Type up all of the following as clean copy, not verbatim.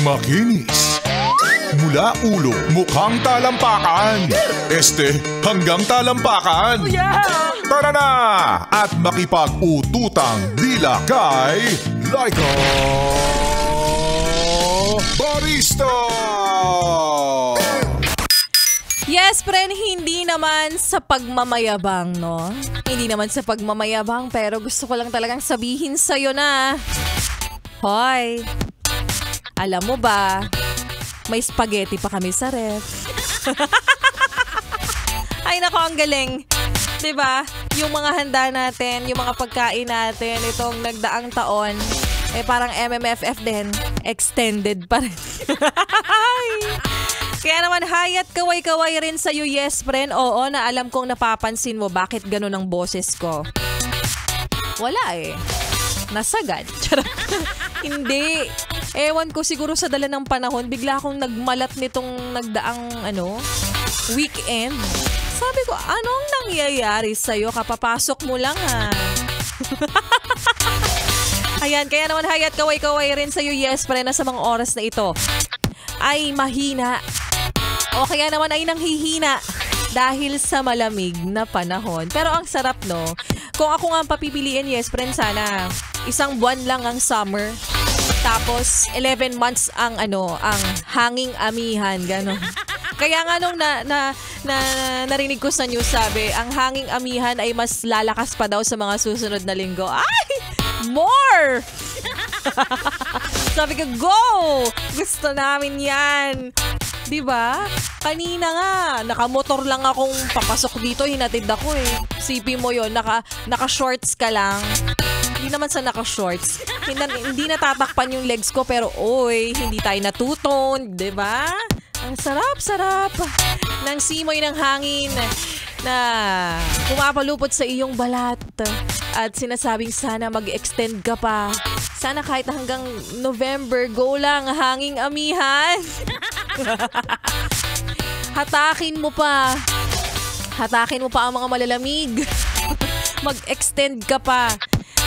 Makinis. Mula ulo, mukhang talampakan. Hanggang talampakan. Tara na! At makipag-ututang dila kay Laika Barista! Yes, friend, hindi naman sa pagmamayabang, no? Hindi naman sa pagmamayabang, pero gusto ko lang talagang sabihin sa'yo na, hoy, alam mo ba, may spaghetti pa kami sa ref. Ay nako, ang galing. 'Di ba? Yung mga handa natin, yung mga pagkain natin itong nagdaang taon, parang MMFF din, extended pa rin. Kaya naman, hayat kaway-kaway rin sa'yo, yes friend. Oo, na alam kong napapansin mo bakit ganun ang boses ko. Wala nasagad. Hindi. Ewan ko, siguro sa dala ng panahon, bigla akong nagmalat nitong nagdaang weekend. Sabi ko, anong nangyayari sa'yo? Kapapasok mo lang Ayan, kaya naman hayat kaway-kaway rin sa'yo, yes, pre, na sa mga oras na ito ay mahina. O kaya naman ay nanghihina dahil sa malamig na panahon. Pero ang sarap, no? Kung ako nga ang papipiliin, yes, friend, sana 1 buwan lang ang summer. Tapos 11 months ang ang hanging amihan, gano'n. Kaya nga nung narinig ko sa news, sabi, ang hanging amihan ay mas lalakas pa daw sa mga susunod na linggo. Ay! More! Sabi ko, go! Gusto namin yan. Diba? Kanina nga, nakamotor lang akong papasok dito, hinatid ako Sipi mo yon, naka-shorts ka lang. Hindi naman sa naka-shorts. Hindi natatakpan yung legs ko, pero hindi tayo natuton, diba? Ang sarap-sarap ng simoy ng hangin na pumapalupot sa iyong balat at sinasabing sana mag-extend ka pa. Sana kahit hanggang November, go lang, hanging amihan. Hatakin mo pa ang mga malalamig. Mag-extend ka pa.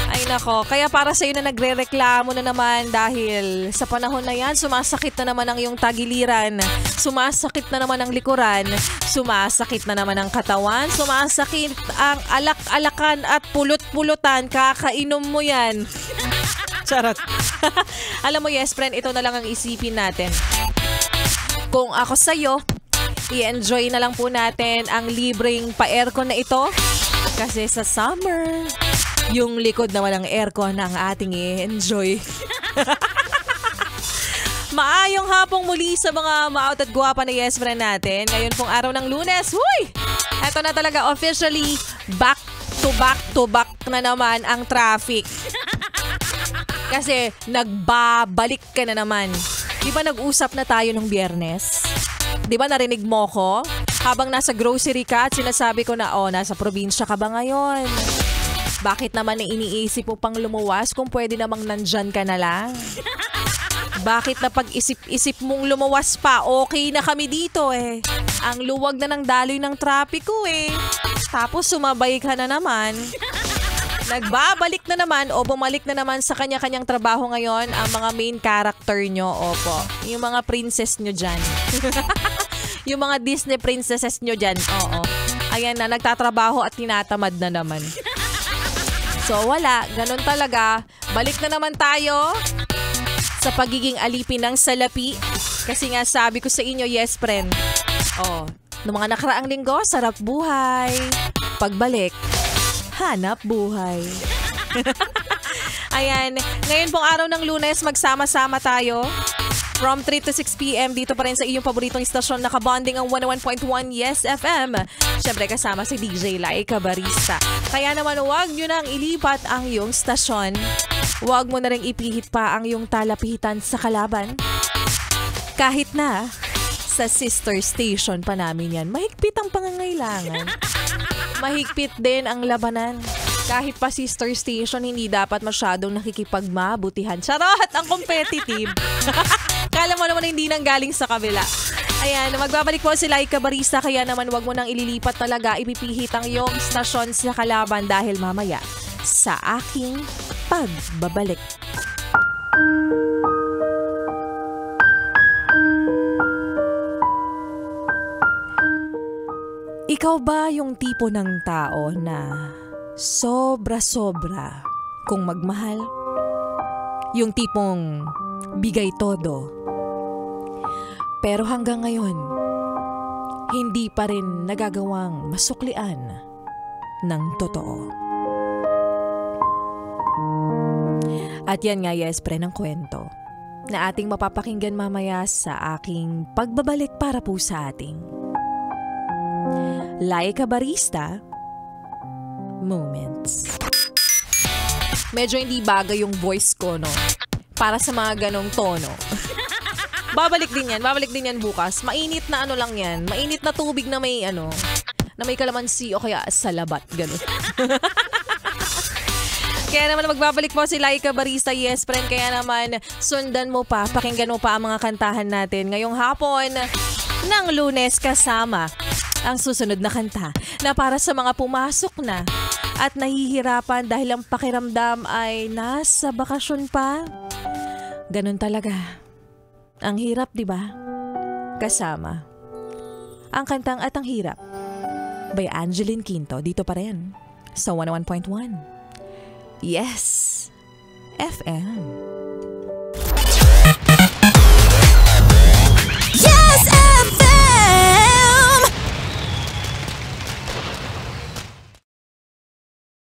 Ay nako, kaya para sa'yo na nagre-reklamo na naman dahil sa panahon na yan, sumasakit na naman ang iyong tagiliran, sumasakit na naman ang likuran, sumasakit na naman ang katawan, sumasakit ang alak-alakan at pulot-pulutan, kakainom mo yan. Charot. Alam mo, yes friend, ito na lang ang isipin natin. Kung ako sa'yo, i-enjoy na lang po natin ang libreng pa-aircon na ito. Kasi sa summer, yung likod naman ng aircon ang ating i-enjoy. Maayong hapong muli sa mga maot at guwapa na yes friend natin. Ngayon pong araw ng Lunes, huy! Eto na talaga officially back to back na naman ang traffic. Kasi nagbabalik ka na naman. Di ba nag-usap na tayo nung Biyernes? Di ba narinig mo ko? Habang nasa grocery ka at sinasabi ko na, nasa probinsya ka ba ngayon? Bakit naman na iniisip mo pang lumuwas kung pwede namang nandyan ka na lang? Bakit na pag-isip-isip mong lumuwas pa, okay na kami dito Ang luwag na ng daloy ng trapiko Tapos sumabay ka na naman. Nagbabalik na naman o bumalik na naman sa kanya-kanyang trabaho ngayon ang mga main character nyo. Opo, yung mga princess nyo dyan. Yung mga Disney princesses nyo dyan. Oo. Ayan na, nagtatrabaho at tinatamad na naman. So wala, ganun talaga. Balik na naman tayo sa pagiging alipin ng salapi. Kasi nga sabi ko sa inyo, yes friend. Noong mga nakaraang linggo, sarap buhay. Pagbalik, hanap buhay. Ayan, ngayon pong araw ng Lunes, magsama-sama tayo. From 3 to 6 p.m. dito pa rin sa iyong paboritong istasyon, nakabonding ang 101.1 Yes FM. Siyempre kasama si DJ Laika Barista. Kaya naman huwag nyo nang ilipat ang iyong stasyon. Huwag mo na rin ipihit pa ang iyong talapihitan sa kalaban. Kahit na sa sister station pa namin yan, mahigpit ang pangangailangan. Mahigpit din ang labanan. Kahit pa sister station, hindi dapat masyadong nakikipagmabutihan. Charot! Ang competitive. Kala mo naman hindi nang galing sa kabila. Ayan, magbabalik po si Laika Barista, kaya naman wag mo nang ililipat talaga, ipipihit ang iyong stasyon sa kalaban dahil mamaya sa aking pagbabalik. Ikaw ba yung tipo ng tao na sobra-sobra kung magmahal? Yung tipong bigay todo. Pero hanggang ngayon, hindi pa rin nagagawang masuklian ng totoo. At yan nga, yes, pre, ng kwento na ating mapapakinggan mamaya sa aking pagbabalik para po sa ating Laika Barista Moments. Medyo hindi bagay yung voice ko, no? Para sa mga ganong tono. Babalik din yan bukas. Mainit na ano lang yan. Mainit na tubig na may na may kalamansi o kaya salabat, gano'n. Kaya naman magbabalik po si Laika Barista, yes friend. Kaya naman sundan mo pa, pakinggan mo pa ang mga kantahan natin ngayong hapon ng Lunes kasama ang susunod na kanta na para sa mga pumasok na at nahihirapan dahil ang pakiramdam ay nasa bakasyon pa. Ganun talaga. Ang hirap, di ba? Kasama ang kantang At Ang Hirap by Angeline Quinto dito pa rin sa 101.1 Yes FM.